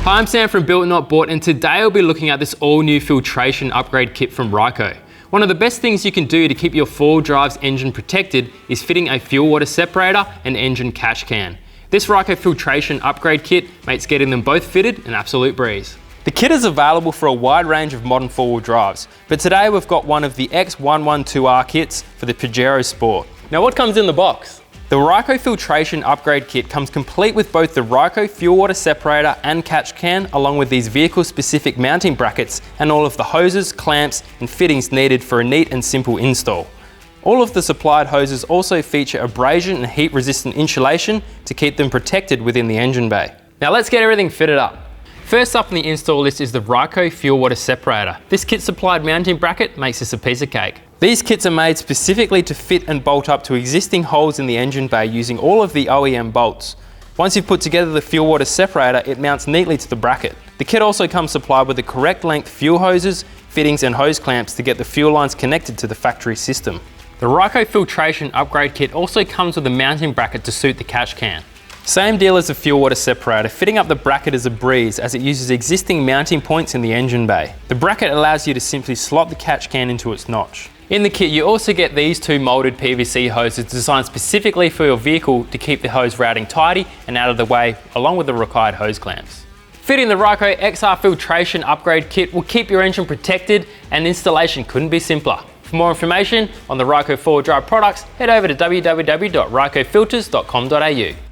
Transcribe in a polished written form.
Hi, I'm Sam from Built Not Bought, and today I'll be looking at this all-new filtration upgrade kit from Ryco. One of the best things you can do to keep your four-wheel drive's engine protected is fitting a fuel water separator and engine catch can. This Ryco filtration upgrade kit makes getting them both fitted an absolute breeze. The kit is available for a wide range of modern four-wheel drives, but today we've got one of the X112R kits for the Pajero Sport. Now, what comes in the box? The Ryco Filtration Upgrade Kit comes complete with both the Ryco fuel water separator and catch can, along with these vehicle-specific mounting brackets and all of the hoses, clamps and fittings needed for a neat and simple install. All of the supplied hoses also feature abrasion and heat-resistant insulation to keep them protected within the engine bay. Now let's get everything fitted up. First up on the install list is the Ryco fuel water separator. This kit supplied mounting bracket makes this a piece of cake. These kits are made specifically to fit and bolt up to existing holes in the engine bay using all of the OEM bolts. Once you've put together the fuel water separator, it mounts neatly to the bracket. The kit also comes supplied with the correct length fuel hoses, fittings and hose clamps to get the fuel lines connected to the factory system. The Ryco Filtration Upgrade Kit also comes with a mounting bracket to suit the catch can. Same deal as the fuel water separator, fitting up the bracket is a breeze as it uses existing mounting points in the engine bay. The bracket allows you to simply slot the catch can into its notch. In the kit you also get these two moulded PVC hoses designed specifically for your vehicle to keep the hose routing tidy and out of the way, along with the required hose clamps. Fitting the Ryco XR Filtration Upgrade Kit will keep your engine protected, and installation couldn't be simpler. For more information on the Ryco 4-wheel drive products, head over to www.rycofilters.com.au.